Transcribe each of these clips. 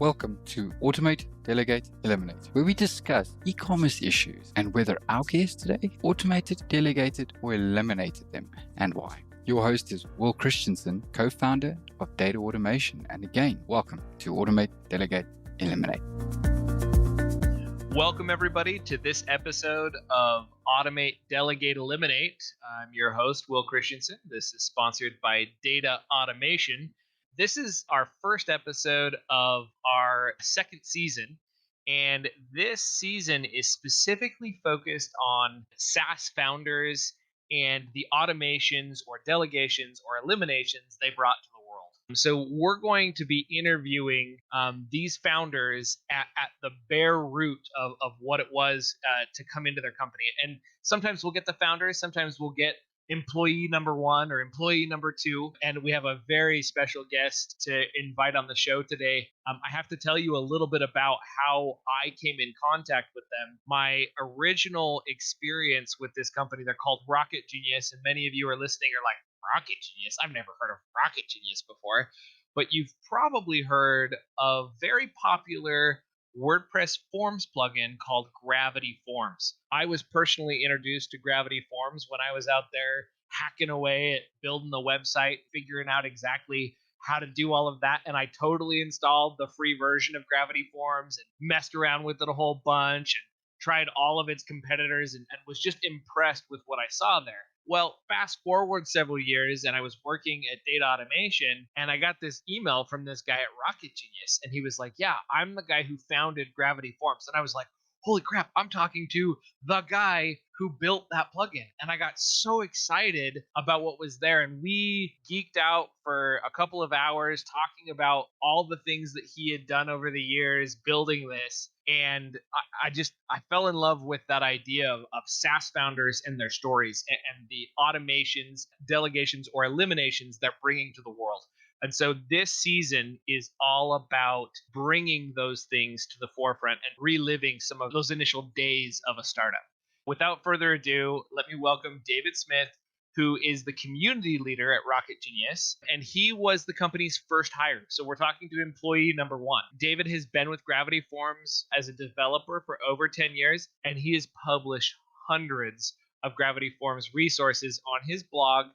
Welcome to Automate, Delegate, Eliminate, where we discuss e-commerce issues and whether our guests today automated, delegated, or eliminated them, and why. Your host is Will Christensen, co-founder of Data Automation. And again, welcome to Automate, Delegate, Eliminate. Welcome, everybody, to this episode of Automate, Delegate, Eliminate. I'm your host, Will Christensen. This is sponsored by Data Automation. This is our first episode of our second season, and this season is specifically focused on SaaS founders and the automations or delegations or eliminations they brought to the world. So we're going to be interviewing these founders at the bare root of what it was to come into their company. And sometimes we'll get the founders, sometimes we'll get employee number one or employee number two. And we have a very special guest to invite on the show today. I have to tell you a little bit about how I came in contact with them. My original experience with this company, they're called RocketGenius. And many of you are listening are like, RocketGenius? I've never heard of RocketGenius before. But you've probably heard of very popular WordPress Forms plugin called Gravity Forms. I was personally introduced to Gravity Forms when I was out there hacking away at building the website, figuring out exactly how to do all of that. And I totally installed the free version of Gravity Forms and messed around with it a whole bunch and tried all of its competitors and was just impressed with what I saw there. Well, fast forward several years, and I was working at Data Automation, and I got this email from this guy at RocketGenius, and he was like, yeah, I'm the guy who founded Gravity Forms. And I was like, holy crap, I'm talking to the guy who built that plugin. And I got so excited about what was there. And we geeked out for a couple of hours talking about all the things that he had done over the years building this. And I fell in love with that idea of SaaS founders and their stories and the automations, delegations, or eliminations they're bringing to the world. And so this season is all about bringing those things to the forefront and reliving some of those initial days of a startup. Without further ado, let me welcome David Smith, who is the community leader at RocketGenius, and he was the company's first hire. So we're talking to employee number one. David has been with Gravity Forms as a developer for over 10 years, and he has published hundreds of Gravity Forms resources on his blog,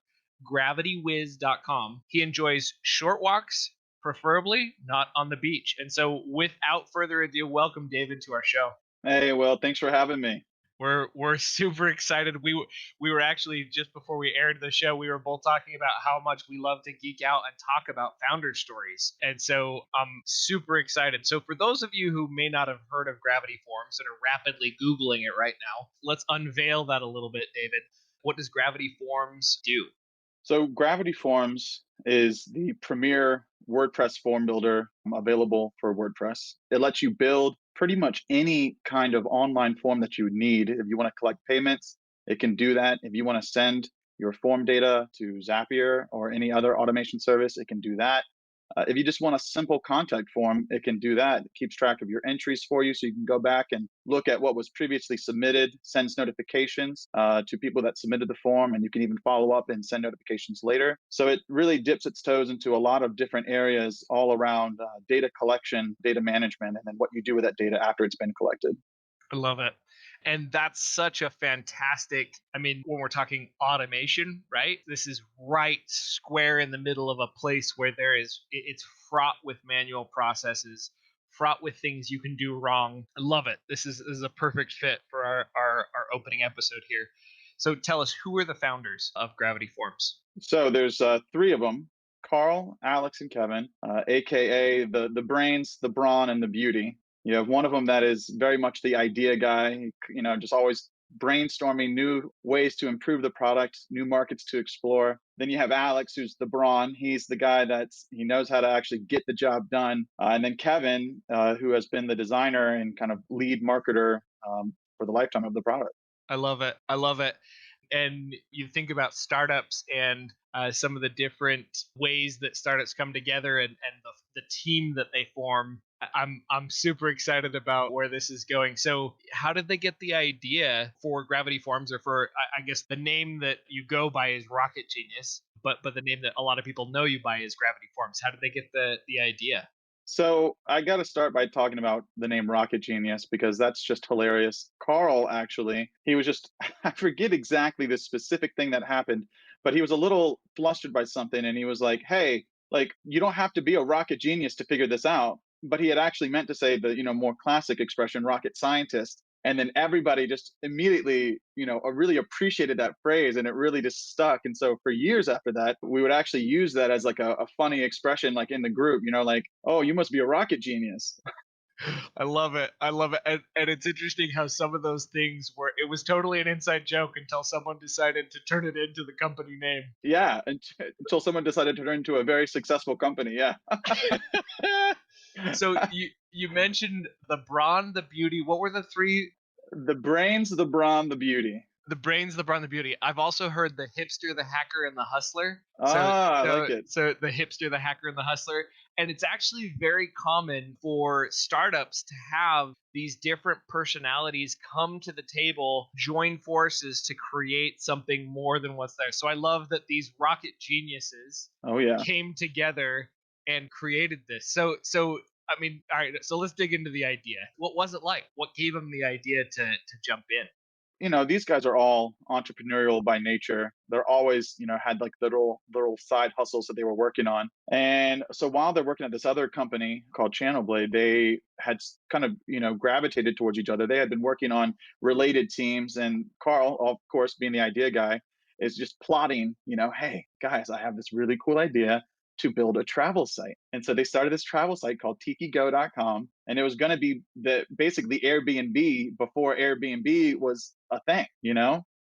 gravitywiz.com. He enjoys short walks, preferably not on the beach. And so without further ado, welcome David to our show. Hey, well, thanks for having me. We're super excited. We were actually, just before we aired the show, we were both talking about how much we love to geek out and talk about founder stories. And so I'm super excited. So for those of you who may not have heard of Gravity Forms and are rapidly Googling it right now, let's unveil that a little bit, David. What does Gravity Forms do? So Gravity Forms is the premier WordPress form builder available for WordPress. It lets you build pretty much any kind of online form that you would need. If you want to collect payments, it can do that. If you want to send your form data to Zapier or any other automation service, it can do that. If you just want a simple contact form, it can do that. It keeps track of your entries for you, so you can go back and look at what was previously submitted, sends notifications to people that submitted the form, and you can even follow up and send notifications later. So it really dips its toes into a lot of different areas all around data collection, data management, and then what you do with that data after it's been collected. I love it. And that's such a fantastic, when we're talking automation, right? This is right square in the middle of a place where it's fraught with manual processes, fraught with things you can do wrong. I love it. This is a perfect fit for our opening episode here. So tell us, who are the founders of Gravity Forms? So there's three of them: Carl, Alex, and Kevin, aka the brains, the brawn, and the beauty. You have one of them that is very much the idea guy, just always brainstorming new ways to improve the product, new markets to explore. Then you have Alex, who's the brawn. He's the guy he knows how to actually get the job done. And then Kevin, who has been the designer and kind of lead marketer for the lifetime of the product. I love it. I love it. And you think about startups and some of the different ways that startups come together and the team that they form. I'm super excited about where this is going. So how did they get the idea for Gravity Forms, or for, I guess the name that you go by is RocketGenius, but the name that a lot of people know you by is Gravity Forms? How did they get the idea? So I got to start by talking about the name Rocket Genius because that's just hilarious. Carl, actually, he was just, I forget exactly the specific thing that happened, but he was a little flustered by something and he was like, hey, like, you don't have to be a rocket genius to figure this out. But he had actually meant to say the, more classic expression, rocket scientist. And then everybody just immediately, really appreciated that phrase and it really just stuck. And so for years after that, we would actually use that as like a funny expression, like in the group, like, oh, you must be a rocket genius. I love it. I love it. And it's interesting how some of those things were, it was totally an inside joke until someone decided to turn it into the company name. Yeah. Until someone decided to turn into a very successful company. Yeah. So you mentioned the Brawn, the Beauty. What were the three? The brains, the brawn, the beauty. The Brains, the Brawn, the Beauty. I've also heard the Hipster, the Hacker, and the Hustler. I like it. So the Hipster, the Hacker, and the Hustler. And it's actually very common for startups to have these different personalities come to the table, join forces to create something more than what's there. So I love that these rocket geniuses Oh yeah. came together and created this. So I mean, all right, so let's dig into the idea. What was it like? What gave them the idea to jump in? These guys are all entrepreneurial by nature. They're always, had like little side hustles that they were working on. And so while they're working at this other company called Channel Blade, they had kind of, gravitated towards each other. They had been working on related teams. And Carl, of course, being the idea guy, is just plotting, hey, guys, I have this really cool idea to build a travel site. And so they started this travel site called tikigo.com. And it was going to be basically Airbnb before Airbnb was a thing,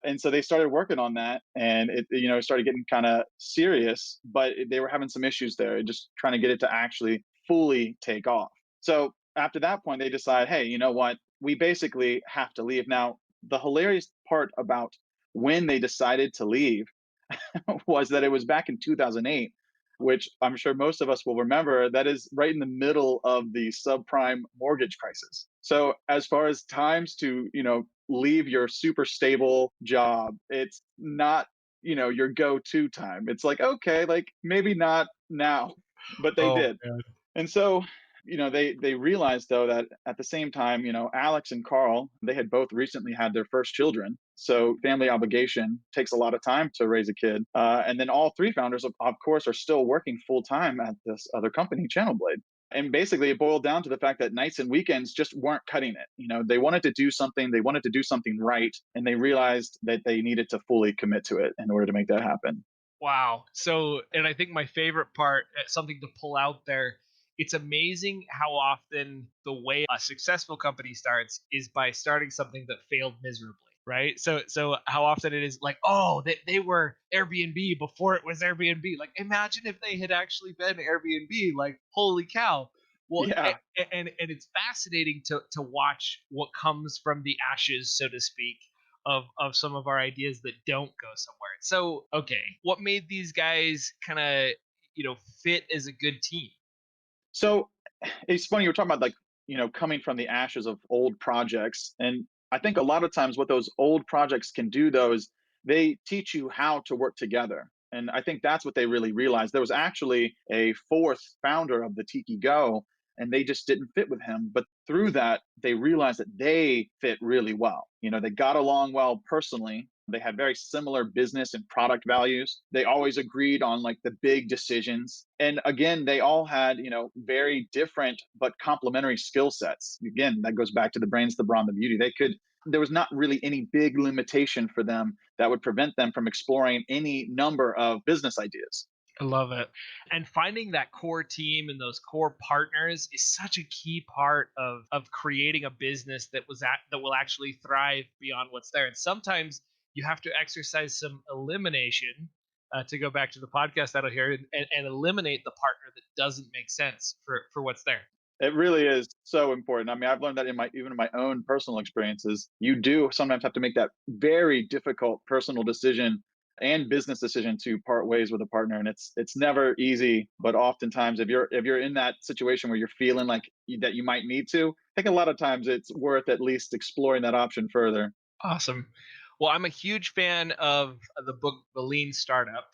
And so they started working on that and it started getting kind of serious, but they were having some issues there, just trying to get it to actually fully take off. So after that point, they decide, hey, you know what? We basically have to leave. Now, the hilarious part about when they decided to leave was that it was back in 2008, which I'm sure most of us will remember. That is right in the middle of the subprime mortgage crisis. So as far as times to, leave your super stable job, it's not, your go-to time. It's like, okay, like maybe not now, but they Oh, did. man. And so, they realized though that at the same time, Alex and Carl, they had both recently had their first children. So family obligation takes a lot of time to raise a kid. And then all three founders, of course, are still working full time at this other company, Channel Blade. And basically, it boiled down to the fact that nights and weekends just weren't cutting it. They wanted to do something, they wanted to do something right, and they realized that they needed to fully commit to it in order to make that happen. Wow. So, and I think my favorite part, something to pull out there, it's amazing how often the way a successful company starts is by starting something that failed miserably, right? So how often it is like, oh, they were Airbnb before it was Airbnb. Like, imagine if they had actually been Airbnb. Like, holy cow. Well, Yeah. and it's fascinating to watch what comes from the ashes, so to speak, of some of our ideas that don't go somewhere. So, okay, what made these guys kind of, fit as a good team? So it's funny, you were talking about like, coming from the ashes of old projects. And I think a lot of times what those old projects can do though is they teach you how to work together. And I think that's what they really realized. There was actually a fourth founder of the Tiki Go, and they just didn't fit with him. But through that, they realized that they fit really well. They got along well personally. They had very similar business and product values. They always agreed on like the big decisions. And again, they all had, very different but complementary skill sets. Again, that goes back to the brains, the brawn, the beauty. There was not really any big limitation for them that would prevent them from exploring any number of business ideas. I love it. And finding that core team and those core partners is such a key part of creating a business that will actually thrive beyond what's there. And sometimes you have to exercise some elimination to go back to the podcast that'll hear and eliminate the partner that doesn't make sense for what's there. It really is so important. I mean, I've learned that even in my own personal experiences, you do sometimes have to make that very difficult personal decision and business decision to part ways with a partner, and it's never easy. But oftentimes, if you're in that situation where you're feeling like that you might need to, I think a lot of times it's worth at least exploring that option further. Awesome. Well, I'm a huge fan of the book The Lean Startup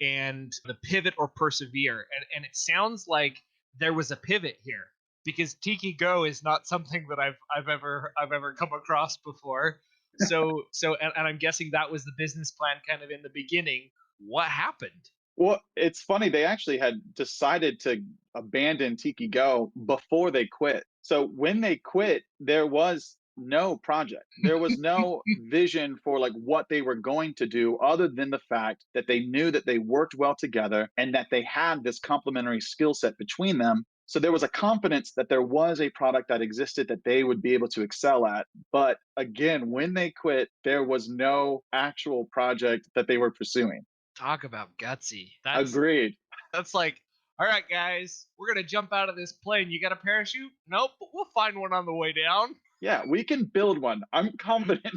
and the Pivot or Persevere. And it sounds like there was a pivot here, because Tiki Go is not something that I've ever come across before. And I'm guessing that was the business plan kind of in the beginning. What happened? Well, it's funny. They actually had decided to abandon Tiki Go before they quit. So when they quit, there was no project. There was no vision for like what they were going to do other than the fact that they knew that they worked well together and that they had this complementary skill set between them. So there was a confidence that there was a product that existed that they would be able to excel at. But again, when they quit, there was no actual project that they were pursuing. Talk about gutsy. Agreed. That's like, all right, guys, we're gonna jump out of this plane. You got a parachute? Nope, but we'll find one on the way down. Yeah, we can build one. I'm confident.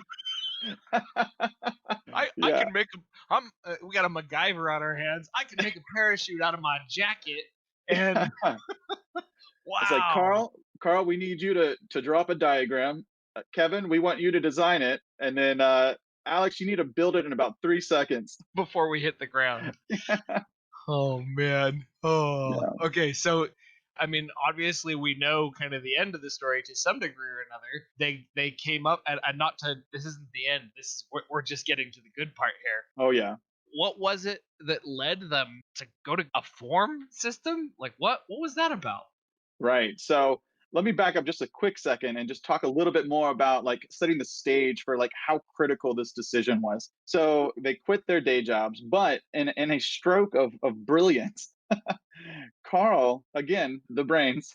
I can make a. We got a MacGyver on our hands. I can make a parachute out of my jacket. And wow, it's like Carl, we need you to drop a diagram. Kevin, we want you to design it, and then Alex, you need to build it in about 3 seconds before we hit the ground. Oh man. Oh. Yeah. Okay, so I mean, obviously we know kind of the end of the story to some degree or another. They came up and not to. This isn't the end. This is we're just getting to the good part here. Oh yeah. What was it that led them to go to a form system? Like what was that about? Right. So let me back up just a quick second and just talk a little bit more about like setting the stage for like how critical this decision was. So they quit their day jobs, but in a stroke of brilliance, Carl, again, the brains,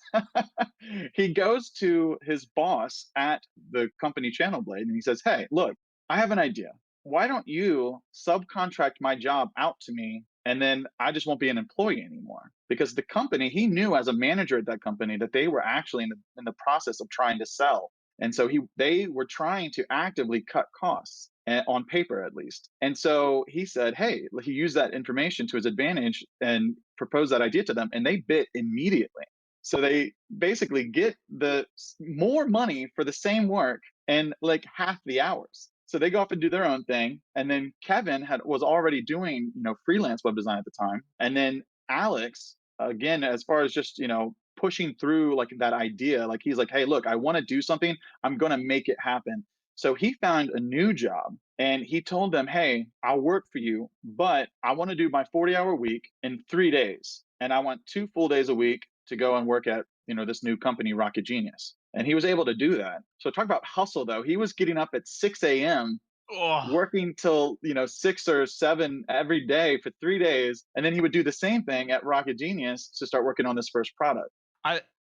he goes to his boss at the company Channel Blade and he says, "Hey, look, I have an idea. Why don't you subcontract my job out to me, and then I just won't be an employee anymore?" Because the company, he knew as a manager at that company that they were actually in the process of trying to sell. And so they were trying to actively cut costs, on paper at least. And so he said, hey, he used that information to his advantage and proposed that idea to them, and they bit immediately. So they basically get the more money for the same work and like half the hours. So they go off and do their own thing. And then Kevin was already doing, freelance web design at the time. And then Alex, again, as far as just, pushing through like that idea, like he's like, hey, look, I want to do something. I'm going to make it happen. So he found a new job and he told them, hey, I'll work for you, but I want to do my 40-hour week in 3 days. And I want 2 full days a week to go and work at, this new company, RocketGenius. And he was able to do that. So talk about hustle, though. He was getting up at 6 a.m., working till, 6 or 7 every day for 3 days. And then he would do the same thing at RocketGenius to start working on this first product.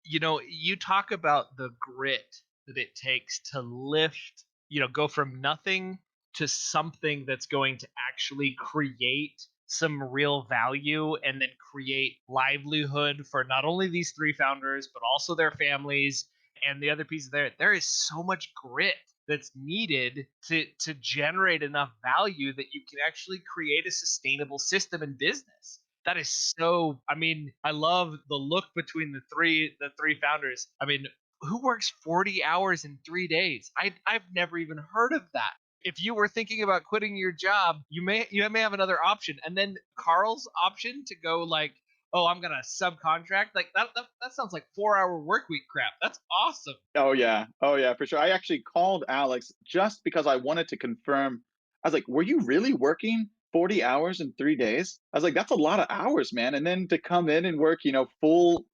You talk about the grit that it takes to lift, go from nothing to something that's going to actually create some real value and then create livelihood for not only these 3 founders, but also their families. And the other piece there is so much grit that's needed to generate enough value that you can actually create a sustainable system in business. That is so, I mean, I love the look between the three founders. I mean, who works 40 hours in 3 days? I've never even heard of that. If you were thinking about quitting your job, you may have another option. And then Carl's option to go like, oh, I'm gonna subcontract, like that sounds like 4-hour work week crap. That's awesome. Oh yeah, for sure. I actually called Alex just because I wanted to confirm. I was like, were you really working 40 hours in 3 days? I was like, that's a lot of hours, man. And then to come in and work, full,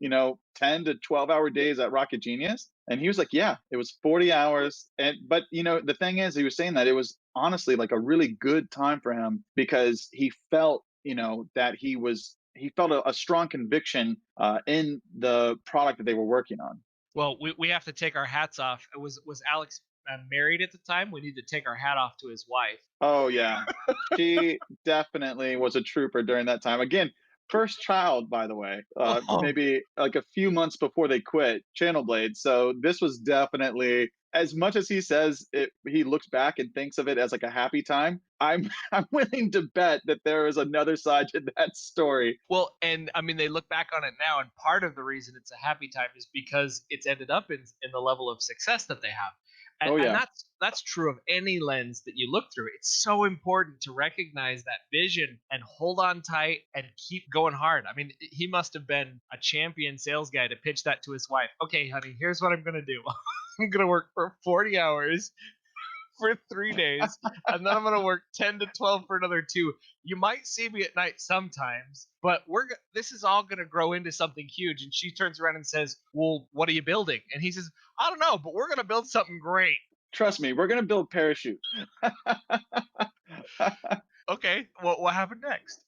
10 to 12-hour days at RocketGenius. And he was like, yeah, it was 40 hours. But the thing is, he was saying that it was honestly like a really good time for him because he felt, that he felt a strong conviction in the product that they were working on. Well, we have to take our hats off. Was Alex married at the time? We need to take our hat off to his wife. Oh yeah, she definitely was a trooper during that time. Again, first child, by the way, maybe like a few months before they quit Channel Blade. So this was definitely, as much as he says he looks back and thinks of it as like a happy time, I'm willing to bet that there is another side to that story. Well, and I mean, they look back on it now, and part of the reason it's a happy time is because it's ended up in the level of success that they have. Oh And yeah. that's true of any lens that you look through. It's so important to recognize that vision and hold on tight and keep going hard. I mean, he must have been a champion sales guy to pitch that to his wife. Okay, honey, here's what I'm going to do. I'm going to work for 40 hours for 3 days, and then I'm going to work 10 to 12 for another 2. You might see me at night sometimes, but this is all going to grow into something huge. And she turns around and says, well, what are you building? And he says, I don't know, but we're going to build something great. Trust me, we're gonna build parachute. Okay, what happened next?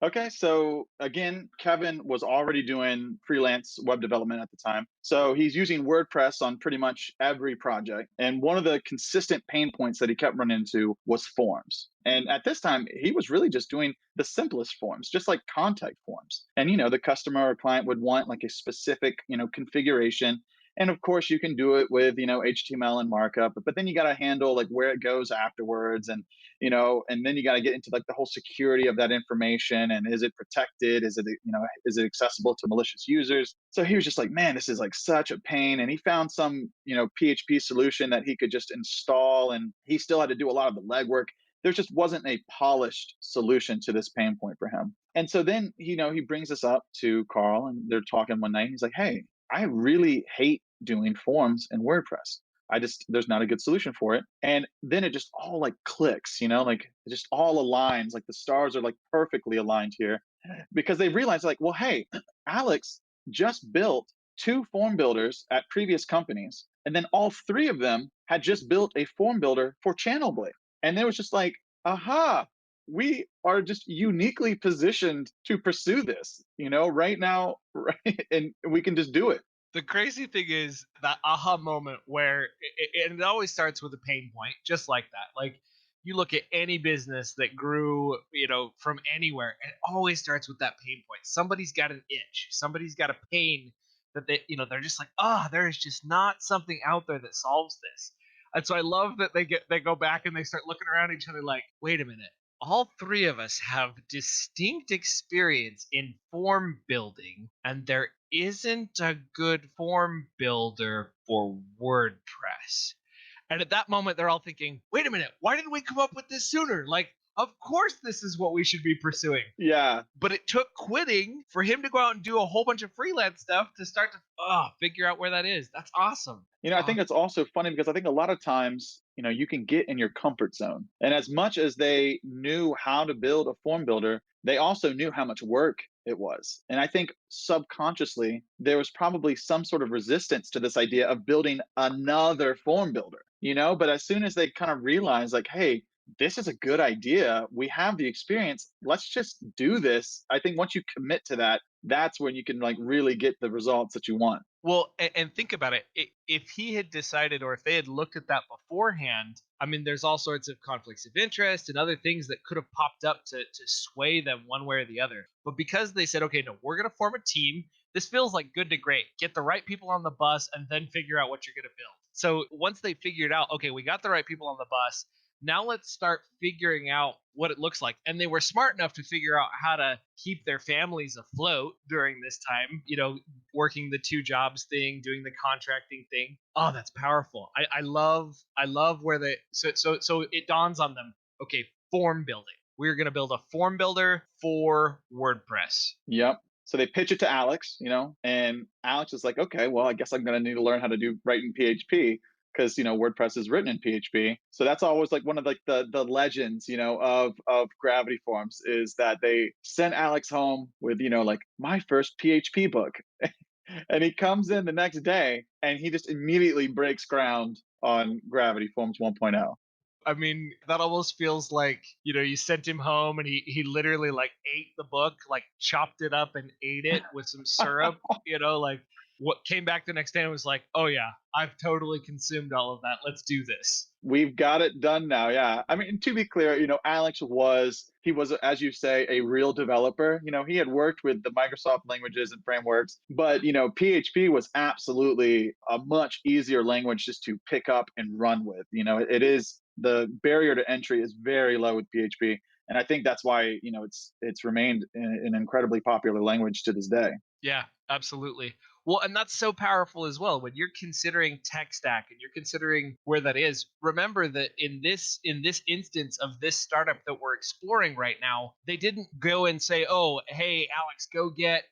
Okay, so again, Kevin was already doing freelance web development at the time. So he's using WordPress on pretty much every project. And one of the consistent pain points that he kept running into was forms. And at this time, he was really just doing the simplest forms, just like contact forms. And the customer or client would want like a specific, configuration. And of course, you can do it with, HTML and markup, but then you got to handle like where it goes afterwards, and then you got to get into like the whole security of that information, and is it protected, is it accessible to malicious users. So he was just like, man, this is like such a pain. And he found some PHP solution that he could just install, and he still had to do a lot of the legwork. There just wasn't a polished solution to this pain point for him. And so then he brings us up to Carl, and they're talking one night. He's like, hey, I really hate doing forms in WordPress. There's not a good solution for it. And then it just all like clicks, like it just all aligns, like the stars are like perfectly aligned here, because they realized like, well, hey, Alex just built 2 form builders at previous companies, and then all 3 of them had just built a form builder for Channelblade. And there was just like, aha, we are just uniquely positioned to pursue this, right now, right? And we can just do it. The crazy thing is that aha moment where it always starts with a pain point, just like that. Like you look at any business that grew, from anywhere, and it always starts with that pain point. Somebody's got an itch, somebody's got a pain that they're just like, there is just not something out there that solves this. And so I love that they go back and they start looking around each other like, wait a minute. All 3 of us have distinct experience in form building, and there isn't a good form builder for WordPress. And at that moment, they're all thinking, wait a minute, why didn't we come up with this sooner? Like, of course, this is what we should be pursuing. Yeah. But it took quitting for him to go out and do a whole bunch of freelance stuff to start to figure out where that is. That's awesome. I think it's also funny because I think a lot of times, you can get in your comfort zone. And as much as they knew how to build a form builder, they also knew how much work it was. And I think subconsciously, there was probably some sort of resistance to this idea of building another form builder, but as soon as they kind of realized, like, hey, this is a good idea, we have the experience, let's just do this. I think once you commit to that, that's when you can like really get the results that you want. Well, and think about it. If he had decided, or if they had looked at that beforehand, I mean, there's all sorts of conflicts of interest and other things that could have popped up to sway them one way or the other. But because they said, okay, no, we're going to form a team. This feels like good to great. Get the right people on the bus and then figure out what you're going to build. So once they figured out, okay, we got the right people on the bus. Now let's start figuring out what it looks like. And they were smart enough to figure out how to keep their families afloat during this time, working the 2 jobs thing, doing the contracting thing. Oh, that's powerful. I love where so it dawns on them, okay, form building. We're going to build a form builder for WordPress. Yep. So they pitch it to Alex, and Alex is like, okay, well, I guess I'm going to need to learn how to write in PHP, because WordPress is written in PHP. So that's always like one of like the legends, of Gravity Forms, is that they sent Alex home with, like, my first PHP book. And he comes in the next day and he just immediately breaks ground on Gravity Forms 1.0. I mean, that almost feels like, you sent him home and he literally like ate the book, like chopped it up and ate it with some syrup, like what came back the next day and was like, oh yeah, I've totally consumed all of that. Let's do this. We've got it done now. Yeah. I mean, to be clear, Alex was, as you say, a real developer. He had worked with the Microsoft languages and frameworks, but, PHP was absolutely a much easier language just to pick up and run with. It is, the barrier to entry is very low with PHP. And I think that's why, it's remained an incredibly popular language to this day. Yeah, absolutely. Well, and that's so powerful as well. When you're considering tech stack and you're considering where that is, remember that in this instance of this startup that we're exploring right now, they didn't go and say, "Oh, hey, Alex, go get,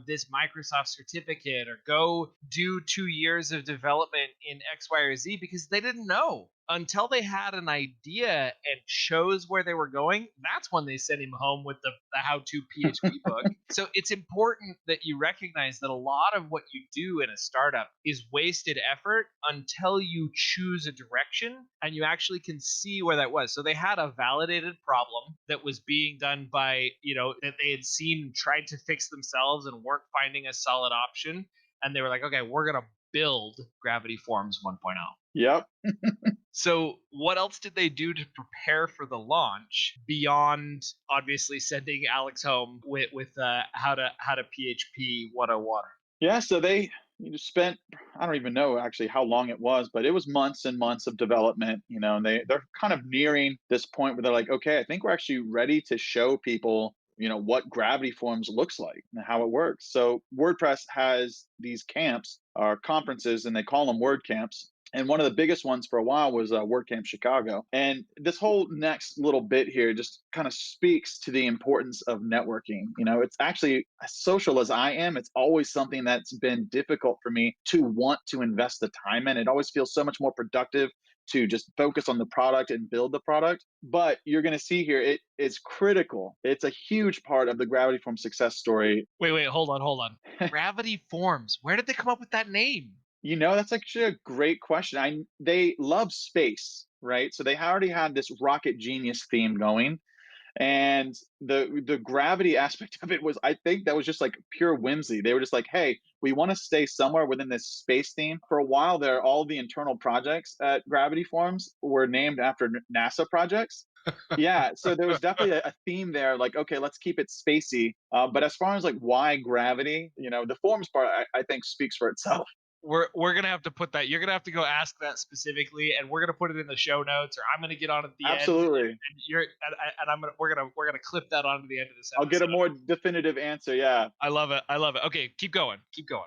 this Microsoft certificate or go do 2 years of development in X, Y, or Z," because they didn't know. Until they had an idea and chose where they were going, that's when they sent him home with the how-to PHP book. So it's important that you recognize that a lot of what you do in a startup is wasted effort until you choose a direction and you actually can see where that was. So they had a validated problem that was being done by, that they had seen and tried to fix themselves and weren't finding a solid option. And they were like, okay, we're going to build Gravity Forms 1.0. Yep. So, what else did they do to prepare for the launch beyond obviously sending Alex home with how to PHP 101? Yeah, so they spent, I don't even know actually how long it was, but it was months and months of development, and they're kind of nearing this point where they're like, okay, I think we're actually ready to show people, what Gravity Forms looks like and how it works. So WordPress has these camps or conferences, and they call them word camps. And one of the biggest ones for a while was WordCamp Chicago. And this whole next little bit here just kind of speaks to the importance of networking. It's actually, as social as I am, it's always something that's been difficult for me to want to invest the time in. It always feels so much more productive to just focus on the product and build the product. But you're going to see here, it is critical. It's a huge part of the Gravity Form success story. Wait, hold on. Gravity Forms. Where did they come up with that name? That's actually a great question. They love space, right? So they already had this RocketGenius theme going, and the gravity aspect of it was, I think that was just like pure whimsy. They were just like, hey, we want to stay somewhere within this space theme. For a while there, all the internal projects at Gravity Forms were named after NASA projects. Yeah, so there was definitely a theme there. Like, okay, let's keep it spacey. But as far as like why gravity, the forms part, I think speaks for itself. We're gonna have to put that. You're gonna have to go ask that specifically, and we're gonna put it in the show notes, or I'm gonna get on at the end. Absolutely. And I'm gonna we're gonna clip that onto the end of this episode. I'll get a more definitive answer. Yeah. I love it. Okay, keep going.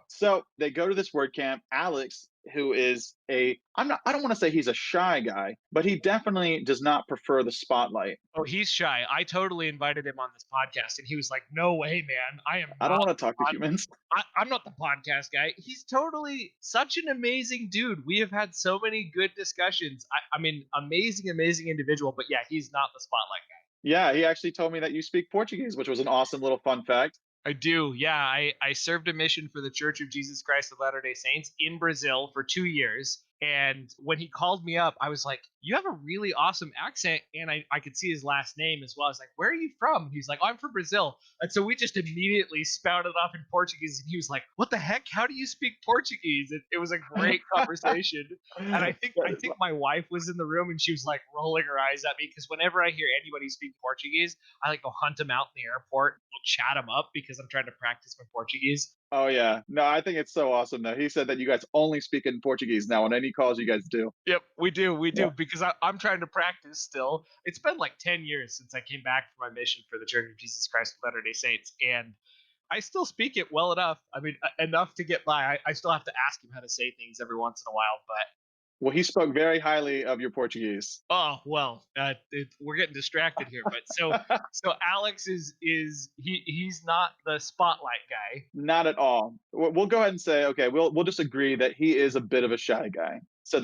So they go to this WordCamp. Alex, who is I don't want to say he's a shy guy, but he definitely does not prefer the spotlight. Oh, he's shy. I totally invited him on this podcast, and he was like, "No way, man! I don't want to talk to humans. I'm not the podcast guy." He's totally such an amazing dude. We have had so many good discussions. I mean, amazing individual. But yeah, he's not the spotlight guy. Yeah, he actually told me that you speak Portuguese, which was an awesome little fun fact. I do. Yeah, I served a mission for the Church of Jesus Christ of Latter-day Saints in Brazil for 2 years. And when he called me up, I was like, you have a really awesome accent. And I could see his last name as well. I was like, where are you from? He's like, oh, I'm from Brazil. And so we just immediately spouted off in Portuguese. And he was like, what the heck? How do you speak Portuguese? It was a great conversation. And I think my wife was in the room and she was like rolling her eyes at me because whenever I hear anybody speak Portuguese, I like go hunt them out in the airport. We'll chat them up because I'm trying to practice my Portuguese. Oh yeah, no, I think it's so awesome though. He said that you guys only speak in Portuguese now on any calls you guys do. Yep, we do, Yeah. because I'm trying to practice still. It's been like 10 years since I came back from my mission for the Church of Jesus Christ of Latter-day Saints, and I still speak it well enough. I mean, enough to get by. I still have to ask him how to say things every once in a while, but Well, he spoke very highly of your Portuguese. oh well, we're getting distracted here. But so Alex he's not the spotlight guy. Not at all. We'll go ahead and say, okay, we'll just agree that he is a bit of a shy guy. So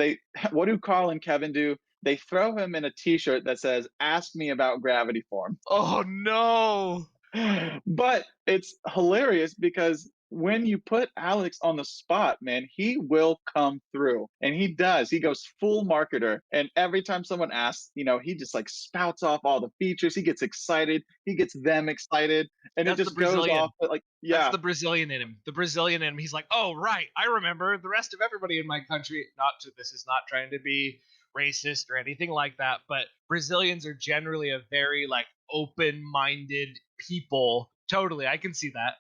what do Carl and Kevin do? They throw him in a T-shirt that says, "Ask me about Gravity Form." Oh no! But it's hilarious because when you put Alex on the spot, man, he will come through. And he does. He goes full marketer. And every time someone asks, he just like spouts off all the features. He gets excited. He gets them excited. And That's it just goes off. But like, yeah. That's the Brazilian in him. The Brazilian in him. He's like, oh, right. I remember the rest of everybody in my country. This is not trying to be racist or anything like that. But Brazilians are generally a very like open-minded people. Totally. I can see that.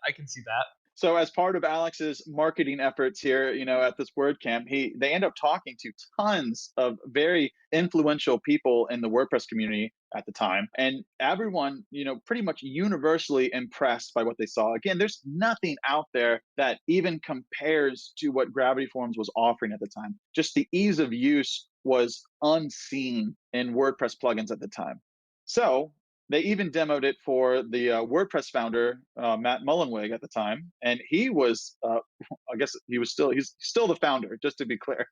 So as part of Alex's marketing efforts here, at this WordCamp, they end up talking to tons of very influential people in the WordPress community at the time. And everyone, pretty much universally impressed by what they saw. Again, there's nothing out there that even compares to what Gravity Forms was offering at the time. Just the ease of use was unseen in WordPress plugins at the time. So they even demoed it for the WordPress founder, Matt Mullenweg at the time. And he was, I guess he's still the founder, just to be clear.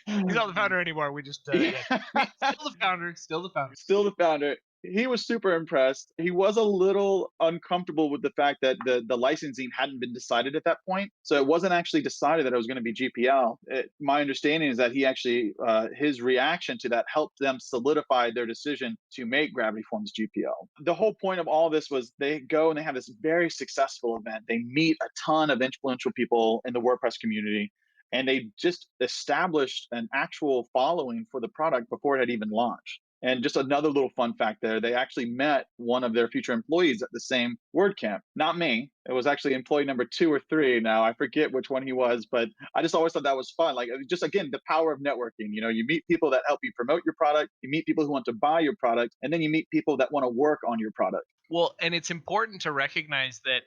He's not the founder anymore. We just, Yeah. still the founder, still the founder. Still the founder. He was super impressed. He was a little uncomfortable with the fact that the licensing hadn't been decided at that point. So it wasn't actually decided that it was going to be GPL. My understanding is that he actually, his reaction to that helped them solidify their decision to make Gravity Forms GPL. The whole point of all this was they go and they have this very successful event. They meet a ton of influential people in the WordPress community. And they just established an actual following for the product before it had even launched. And just another little fun fact there, they actually met one of their future employees at the same WordCamp. Not me. It was actually employee number 2 or 3 now. I forget which one he was, but I just always thought that was fun. Like, just again, the power of networking. You meet people that help you promote your product, you meet people who want to buy your product, and then you meet people that want to work on your product. Well, and it's important to recognize that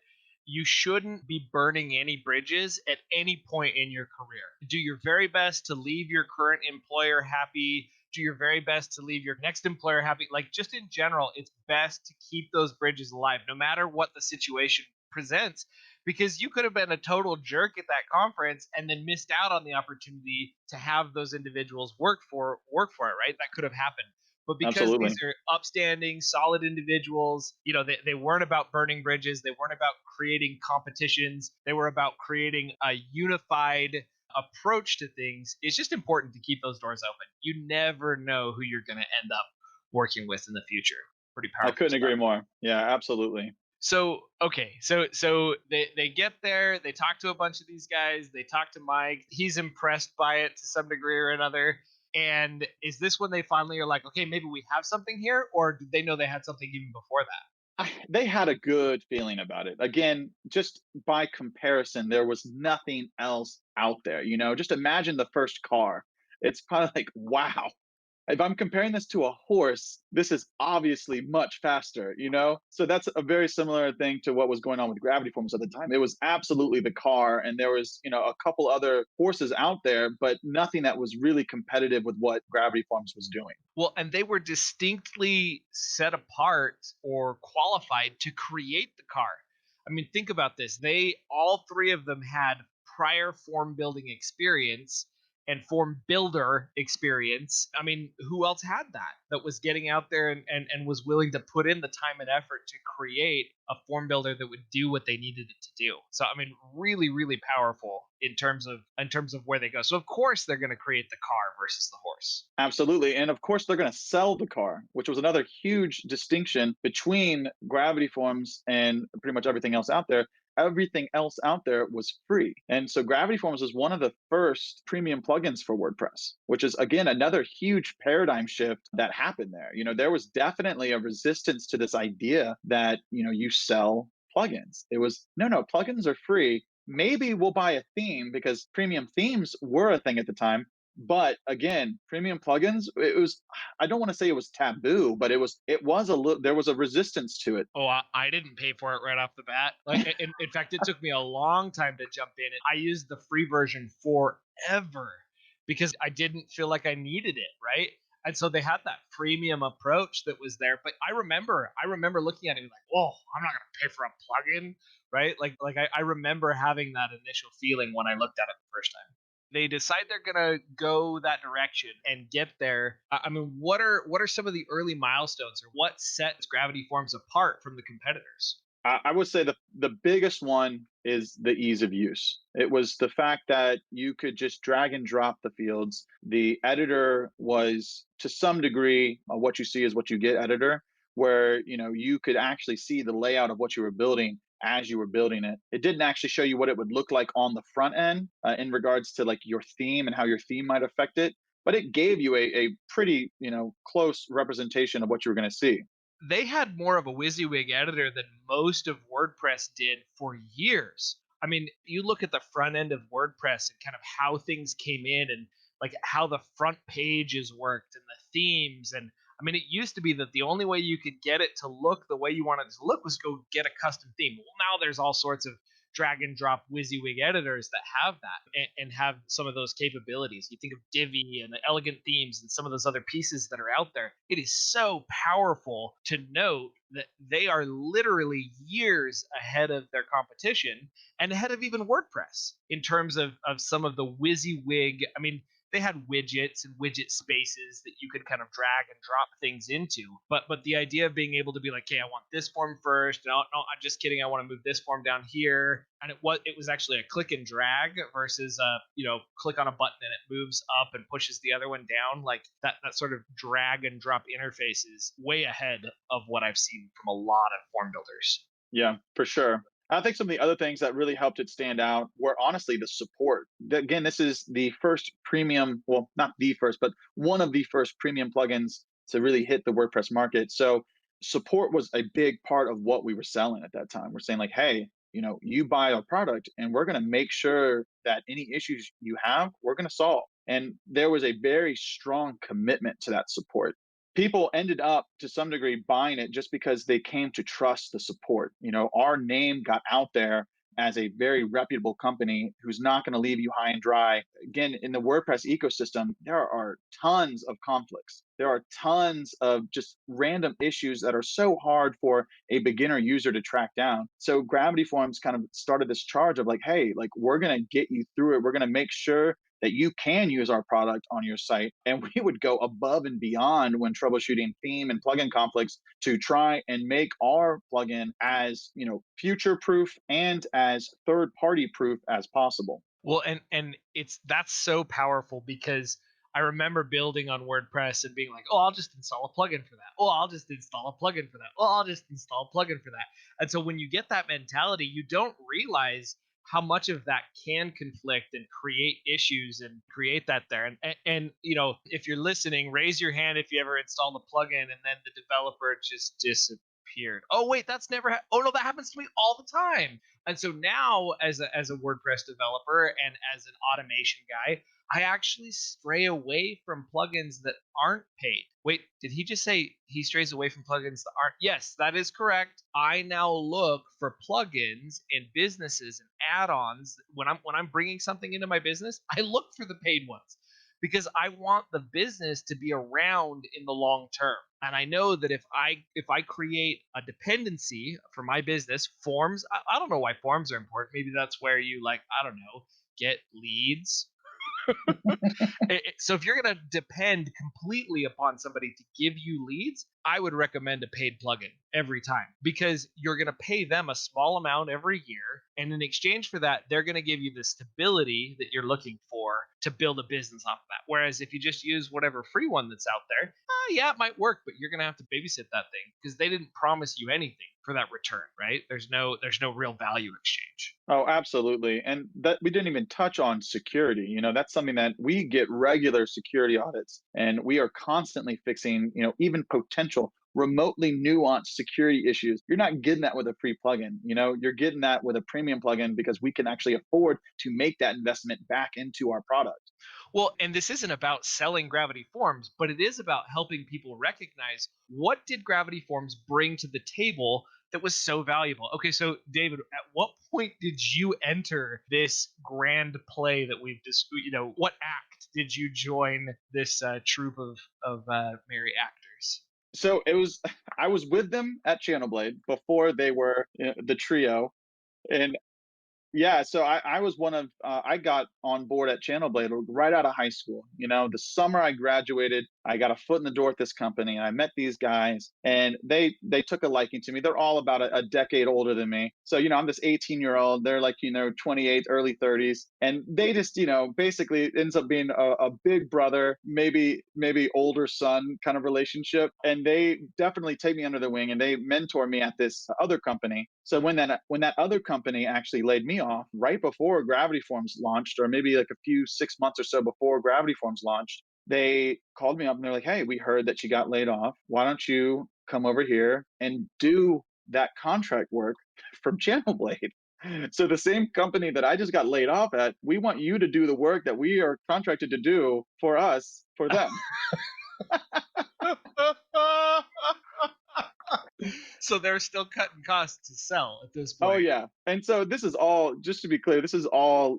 you shouldn't be burning any bridges at any point in your career. Do your very best to leave your current employer happy. Do your very best to leave your next employer happy. Like, just in general, it's best to keep those bridges alive, no matter what the situation presents, because you could have been a total jerk at that conference and then missed out on the opportunity to have those individuals work for it, right? That could have happened. But because Absolutely. these are upstanding, solid individuals, they weren't about burning bridges. They weren't about creating competitions. They were about creating a unified approach to things. It's just important to keep those doors open. You never know who you're going to end up working with in the future. Pretty powerful. I couldn't stuff. agree more. Yeah, absolutely. So, okay. So they get there, they talk to a bunch of these guys, they talk to Mike. He's impressed by it to some degree or another. And is this when they finally are like, okay, maybe we have something here? Or did they know they had something even before that? They had a good feeling about it. Again, just by comparison, there was nothing else out there. Just imagine the first car. It's kind of like, wow. If I'm comparing this to a horse, this is obviously much faster. So that's a very similar thing to what was going on with Gravity Forms at the time. It was absolutely the car, and there was, a couple other horses out there, but nothing that was really competitive with what Gravity Forms was doing. Well, and they were distinctly set apart or qualified to create the car. I mean, think about this. All 3 of them had prior form building experience and form builder experience. I mean, who else had that was getting out there and was willing to put in the time and effort to create a form builder that would do what they needed it to do? So, I mean, really, really powerful in terms of where they go. So, of course, they're going to create the car versus the horse. Absolutely. And of course, they're going to sell the car, which was another huge distinction between Gravity Forms and pretty much everything else out there. Everything else out there was free. And so Gravity Forms was one of the first premium plugins for WordPress, which is, again, another huge paradigm shift that happened there. There was definitely a resistance to this idea that, you sell plugins. It was, no, plugins are free. Maybe we'll buy a theme, because premium themes were a thing at the time. But again, premium plugins, I don't want to say it was taboo, but it was a little, there was a resistance to it. Oh, I didn't pay for it right off the bat. Like, in fact, it took me a long time to jump in. I used the free version forever because I didn't feel like I needed it, right? And so they had that freemium approach that was there. But I remember looking at it like, oh, I'm not gonna pay for a plugin, right? Like I remember having that initial feeling when I looked at it the first time. They decide they're gonna go that direction and get there. I mean, what are some of the early milestones, or what sets Gravity Forms apart from the competitors? I would say the biggest one is the ease of use. It was the fact that you could just drag and drop the fields. The editor was, to some degree, what you see is what you get editor, where you could actually see the layout of what you were building as you were building it. It didn't actually show you what it would look like on the front end in regards to like your theme and how your theme might affect it, but it gave you a pretty close representation of what you were going to see. They had more of a WYSIWYG editor than most of WordPress did for years. I mean, you look at the front end of WordPress and kind of how things came in and like how the front pages worked and the themes. And I mean, it used to be that the only way you could get it to look the way you wanted it to look was go get a custom theme. Well, now there's all sorts of drag and drop WYSIWYG editors that have that and have some of those capabilities. You think of Divi and the elegant themes and some of those other pieces that are out there. It is so powerful to note that they are literally years ahead of their competition and ahead of even WordPress in terms of some of the WYSIWYG. I mean, they had widgets and widget spaces that you could kind of drag and drop things into. But the idea of being able to be like, hey, I want this form first. No, I'm just kidding. I want to move this form down here. And it was actually a click and drag versus click on a button and it moves up and pushes the other one down. Like that sort of drag and drop interface is way ahead of what I've seen from a lot of form builders. Yeah, for sure. I think some of the other things that really helped it stand out were honestly the support. Again, this is the first premium, well, not the first, but one of the first premium plugins to really hit the WordPress market. So support was a big part of what we were selling at that time. We're saying like, hey, you buy our product and we're going to make sure that any issues you have, we're going to solve. And there was a very strong commitment to that support. People ended up to some degree buying it just because they came to trust the support. Our name got out there as a very reputable company who's not going to leave you high and dry. Again, in the WordPress ecosystem, there are tons of conflicts. There are tons of just random issues that are so hard for a beginner user to track down. So Gravity Forms kind of started this charge of like, hey, like we're going to get you through it. We're going to make sure that you can use our product on your site. And we would go above and beyond when troubleshooting theme and plugin conflicts to try and make our plugin as, future proof and as third party proof as possible. Well, and that's so powerful because I remember building on WordPress and being like, oh, I'll just install a plugin for that. Oh, I'll just install a plugin for that. Oh, I'll just install a plugin for that. And so when you get that mentality, you don't realize how much of that can conflict and create issues and create that there. And if you're listening, raise your hand if you ever installed a plugin and then the developer just disappeared. Oh wait, that's never. Oh no, that happens to me all the time. And so now, as a WordPress developer and as an automation guy, I actually stray away from plugins that aren't paid. Wait, did he just say he strays away from plugins that aren't? Yes, that is correct. I now look for plugins and businesses and add-ons when I'm bringing something into my business. I look for the paid ones because I want the business to be around in the long term. And I know that if I create a dependency for my business, forms, I don't know why forms are important. Maybe that's where you get leads. So if you're going to depend completely upon somebody to give you leads, I would recommend a paid plugin every time because you're going to pay them a small amount every year. And in exchange for that, they're going to give you the stability that you're looking for to build a business off of that. Whereas if you just use whatever free one that's out there, yeah, it might work, but you're going to have to babysit that thing because they didn't promise you anything for that return, right? There's no real value exchange. Oh, absolutely. And that we didn't even touch on security. That's something that we get regular security audits and we are constantly fixing, even potential remotely nuanced security issues. You're not getting that with a free plugin. You're getting that with a premium plugin because we can actually afford to make that investment back into our product. Well, and this isn't about selling Gravity Forms, but it is about helping people recognize what did Gravity Forms bring to the table that was so valuable. Okay, so David, at what point did you enter this grand play that we've what act did you join this troupe of merry actors? So I was with them at Channelblade before they were the trio. And yeah, so I was one of I got on board at Channelblade right out of high school. The summer I graduated, I got a foot in the door at this company, and I met these guys, and they took a liking to me. They're all about a decade older than me, so I'm this 18-year-old. They're like 28, early 30s, and they just basically it ends up being a big brother, maybe older son kind of relationship, and they definitely take me under the wing and they mentor me at this other company. So when that other company actually laid me off right before Gravity Forms launched, or maybe like a few 6 months or so before Gravity Forms launched, they called me up and they're like, hey, we heard that she got laid off. Why don't you come over here and do that contract work from Channelblade? So the same company that I just got laid off at, we want you to do the work that we are contracted to do for us, for them. So they're still cutting costs to sell at this Oh point. yeah. And so this is all, just to be clear, this is all,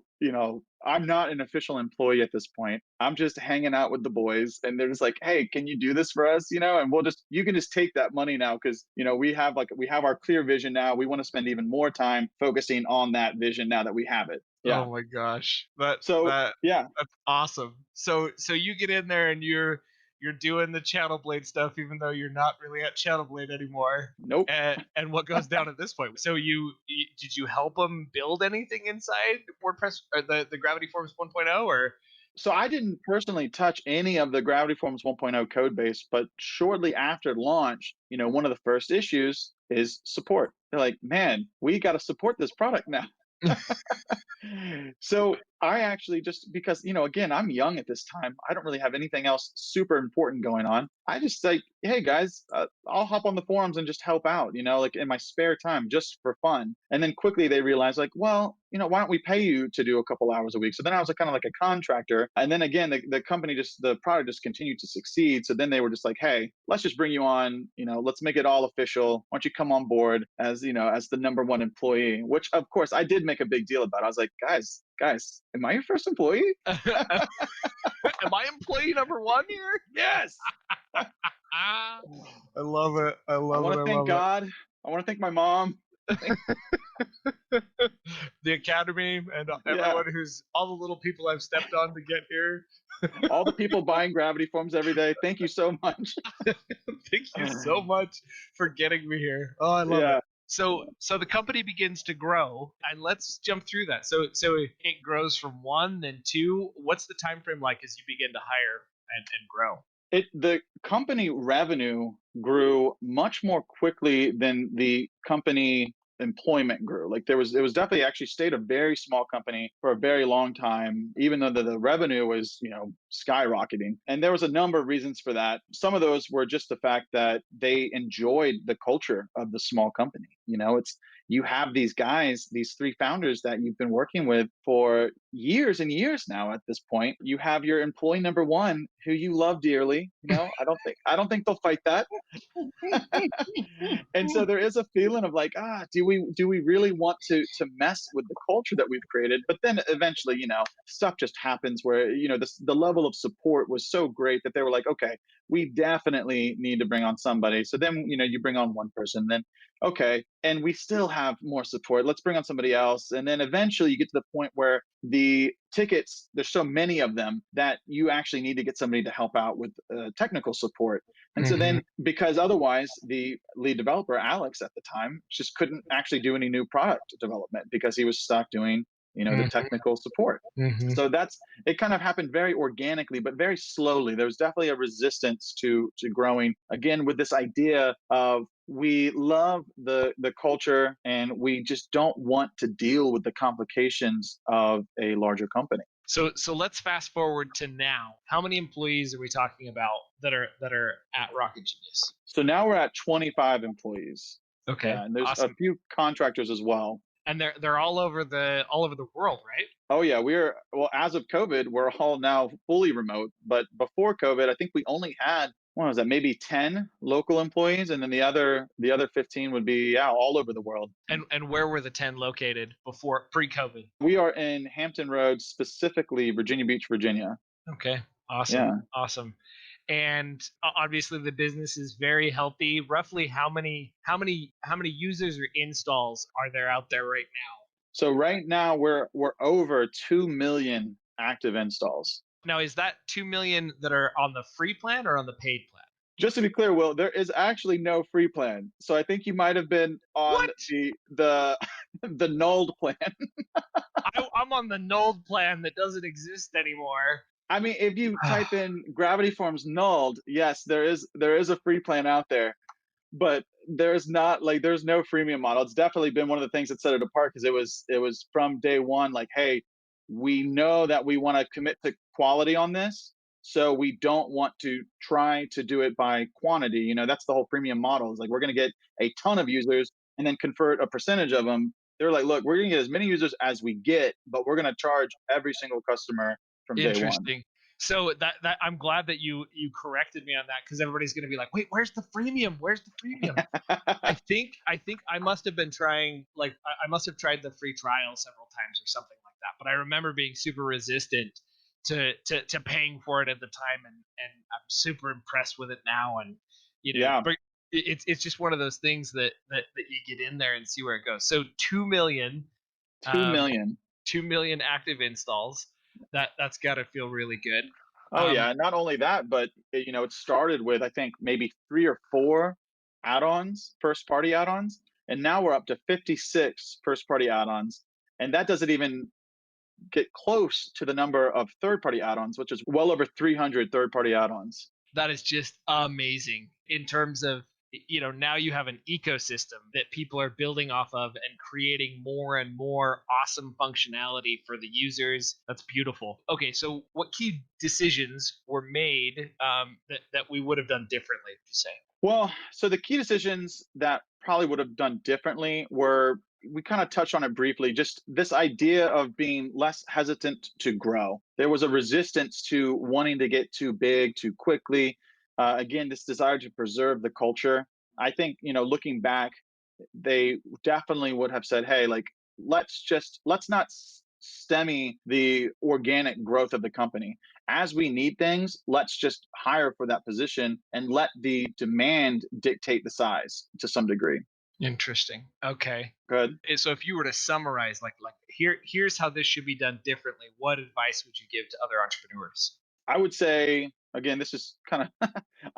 I'm not an official employee at this point. I'm just hanging out with the boys and they're just like, "Hey, can you do this for us?" And you can just take that money now because, we have our clear vision now. We want to spend even more time focusing on that vision now that we have it. Yeah. Oh my gosh. That So, that yeah. that's awesome. So you get in there and you're doing the Channel Blade stuff even though you're not really at Channel Blade anymore. Nope. And what goes down at this point? So did you help them build anything inside WordPress or the Gravity Forms 1.0 or So I didn't personally touch any of the Gravity Forms 1.0 code base, but shortly after launch, one of the first issues is support. They're like, "Man, we got to support this product now." So I actually, just because, again, I'm young at this time, I don't really have anything else super important going on. I just say, "Hey guys, I'll hop on the forums and just help out, like in my spare time, just for fun." And then quickly they realized, like, well, why don't we pay you to do a couple hours a week? So then I was like, kind of like a contractor. And then again, the product just continued to succeed. So then they were just like, "Hey, let's just bring you on, let's make it all official. Why don't you come on board as, as the number one employee?" Which of course I did make a big deal about. I was like, guys, am I your first employee? am I employee number one here? Yes. I love it. I I love want it. to I thank love God. I want to thank my mom. it. The Academy and Yeah. everyone who's all the little people I've stepped on to get here. All the people buying Gravity Forms every day. Thank you so much. Thank you so much for getting me here. Oh, I love Yeah. it. So the company begins to grow, and let's jump through that. So it grows from 1, then 2. What's the time frame like as you begin to hire and grow? The company revenue grew much more quickly than the company employment grew. Like it was definitely actually stayed a very small company for a very long time, even though the revenue was, skyrocketing. And there was a number of reasons for that. Some of those were just the fact that they enjoyed the culture of the small company. You have these guys, these 3 founders that you've been working with for years and years now at this point. You have your employee number 1 who you love dearly. I don't think they'll fight that. And so there is a feeling of like, do we really want to mess with the culture that we've created? But then eventually, stuff just happens where, the level of support was so great that they were like, "Okay, we definitely need to bring on somebody." So then, you bring on one person, then okay, and we still have more support. Let's bring on somebody else. And then eventually you get to the point where the tickets, there's so many of them that you actually need to get somebody to help out with technical support. And so then, because otherwise the lead developer, Alex, at the time, just couldn't actually do any new product development because he was stuck doing, the technical support. So it kind of happened very organically, but very slowly. There was definitely a resistance to growing, again, with this idea of we love the culture and we just don't want to deal with the complications of a larger company. So let's fast forward to now. How many employees are we talking about that are at RocketGenius? So now we're at 25 employees. Okay, Yeah, and there's awesome. a few contractors as well. And they're all over the world, right? Oh yeah, as of COVID, we're all now fully remote. But before COVID, I think we only had, what was that, maybe 10 local employees, and then the other 15 would be all over the world. And where were the 10 located before pre-COVID? We are in Hampton Roads, specifically Virginia Beach, Virginia. Okay, awesome, Yeah. awesome. And obviously the business is very healthy. Roughly how many users or installs are there out there right now? So right now we're over 2 million active installs. Now, is that 2 million that are on the free plan or on the paid plan? Just to be clear, Will, there is actually no free plan. So I think you might have been on the nulled plan. I'm on the nulled plan that doesn't exist anymore. I mean, if you type in Gravity Forms nulled, yes, there is a free plan out there, but there's no freemium model. It's definitely been one of the things that set it apart because it was from day one like, hey, we know that we want to commit to quality on this, so we don't want to try to do it by quantity. That's the whole premium model. Is like we're going to get a ton of users and then convert a percentage of them They're like, look, we're going to get as many users as we get, but we're going to charge every single customer from day one. Interesting. So that I'm glad that you corrected me on that, because everybody's going to be like, wait, where's the freemium? Where's the freemium? I think I must have been trying, like I must have tried the free trial several times or something like that. But I remember being super resistant to paying for it at the time, and I'm super impressed with it now. And Yeah, but it's just one of those things that you get in there and see where it goes. So 2 million, 2 um, million. 2 million active installs. That's got to feel really good. Oh yeah, not only that, but it started with I think maybe 3 or 4 add-ons, first party add-ons, and now we're up to 56 first party add-ons, and that doesn't even get close to the number of third party add-ons, which is well over 300 third party add-ons. That is just amazing in terms of, now you have an ecosystem that people are building off of and creating more and more awesome functionality for the users. That's beautiful. Okay, so what key decisions were made, that we would have done differently, would you say? Well, so the key decisions that probably would have done differently were, we kind of touched on it briefly, just this idea of being less hesitant to grow. There was a resistance to wanting to get too big too quickly. Again, this desire to preserve the culture. I think, looking back, they definitely would have said, hey, like, let's not stymie the organic growth of the company. As we need things, let's just hire for that position and let the demand dictate the size to some degree. Interesting. Okay. Good. So if you were to summarize, here's how this should be done differently, what advice would you give to other entrepreneurs? I would say, again, this is kind of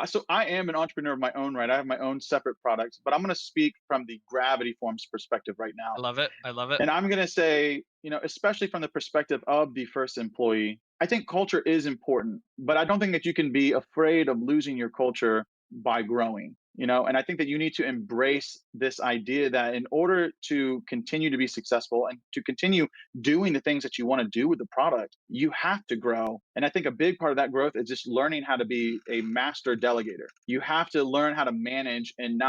so I am an entrepreneur of my own right. I have my own separate products, but I'm going to speak from the Gravity Forms perspective right I now. love it. I love it. And I'm going to say, especially from the perspective of the first employee, I think culture is important, but I don't think that you can be afraid of losing your culture by growing. And I think that you need to embrace this idea that in order to continue to be successful and to continue doing the things that you want to do with the product, you have to grow. And I think a big part of that growth is just learning how to be a master delegator. You have to learn how to manage and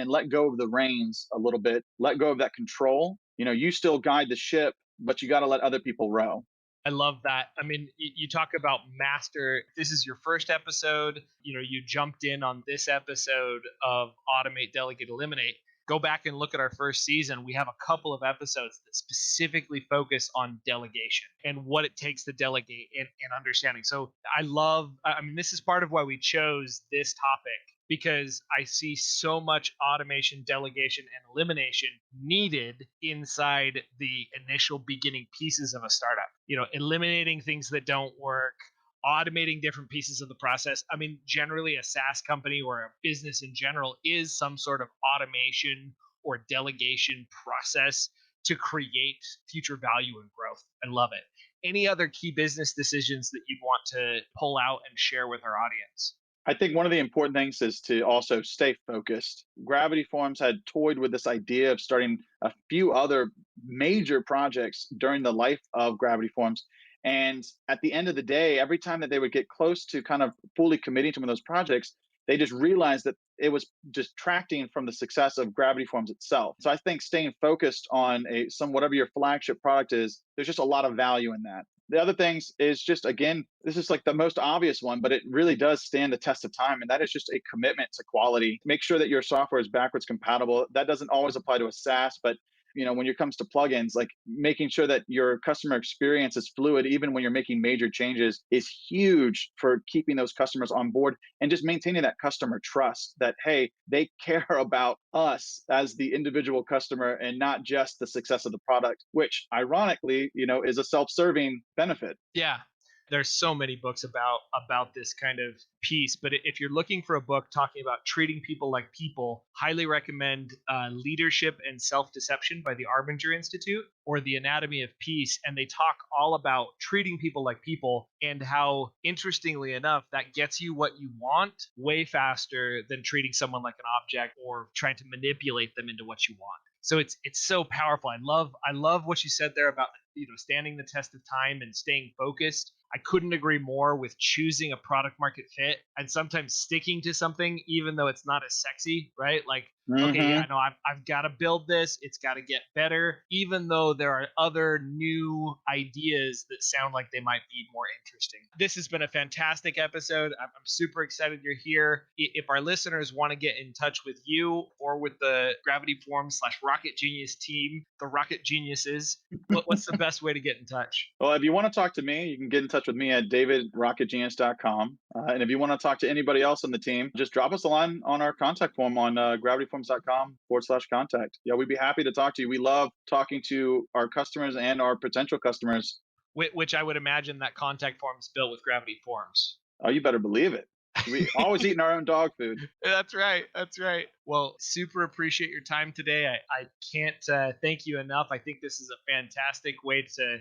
let go of the reins a little bit, let go of that control. You still guide the ship, but you got to let other people row. I love that. I mean, you talk about master. If this is your first episode, you jumped in on this episode of Automate, Delegate, Eliminate. Go back and look at our first season. We have a couple of episodes that specifically focus on delegation and what it takes to delegate and understanding. So I mean, this is part of why we chose this topic, because I see so much automation, delegation, and elimination needed inside the initial beginning pieces of a startup. Eliminating things that don't work, automating different pieces of the process. I mean, generally, a SaaS company or a business in general is some sort of automation or delegation process to create future value and growth. I love it. Any other key business decisions that you'd want to pull out and share with our audience? I think one of the important things is to also stay focused. Gravity Forms had toyed with this idea of starting a few other major projects during the life of Gravity Forms. And at the end of the day, every time that they would get close to kind of fully committing to one of those projects, they just realized that it was distracting from the success of Gravity Forms itself. So I think staying focused on whatever your flagship product is, there's just a lot of value in that. The other things is just, again, this is like the most obvious one, but it really does stand the test of time. And that is just a commitment to quality. Make sure that your software is backwards compatible. That doesn't always apply to a SaaS, but when it comes to plugins, like making sure that your customer experience is fluid, even when you're making major changes, is huge for keeping those customers on board and just maintaining that customer trust that, hey, they care about us as the individual customer and not just the success of the product, which ironically, is a self-serving benefit. Yeah. There's so many books about this kind of piece, but if you're looking for a book talking about treating people like people, highly recommend Leadership and Self-Deception by the Arbinger Institute, or The Anatomy of Peace. And they talk all about treating people like people and how, interestingly enough, that gets you what you want way faster than treating someone like an object or trying to manipulate them into what you want. So it's so powerful. I love what you said there about standing the test of time and staying focused. I couldn't agree more with choosing a product market fit and sometimes sticking to something even though it's not as sexy, right? Like okay, yeah, no, I've got to build this. It's got to get better, even though there are other new ideas that sound like they might be more interesting. This has been a fantastic episode. I'm super excited you're here. If our listeners want to get in touch with you or with the Gravity Forms / RocketGenius team, the Rocket Geniuses, what's the best way to get in touch? Well, if you want to talk to me, you can get in touch with me at david@rocketgenius.com. And if you want to talk to anybody else on the team, just drop us a line on our contact form on gravityforms.com/contact. Yeah, we'd be happy to talk to you. We love talking to our customers and our potential customers. Which I would imagine that contact form is built with Gravity Forms. Oh, you better believe it. We always eating our own dog food. That's right. That's right. Well, super appreciate your time today. I can't thank you enough. I think this is a fantastic way to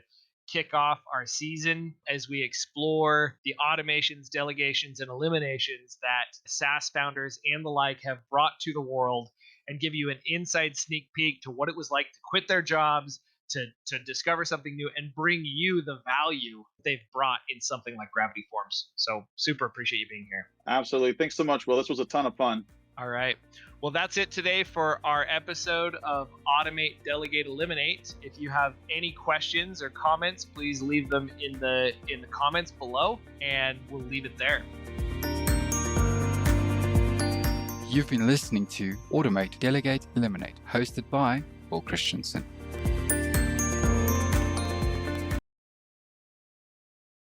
kick off our season as we explore the automations, delegations, and eliminations that SaaS founders and the like have brought to the world, and give you an inside sneak peek to what it was like to quit their jobs, to discover something new, and bring you the value they've brought in something like Gravity Forms. So super appreciate you being here. Absolutely. Thanks so much, Will. This was a ton of fun. All right. Well, that's it today for our episode of Automate, Delegate, Eliminate. If you have any questions or comments, please leave them in the comments below, and we'll leave it there. You've been listening to Automate, Delegate, Eliminate, hosted by Will Christensen.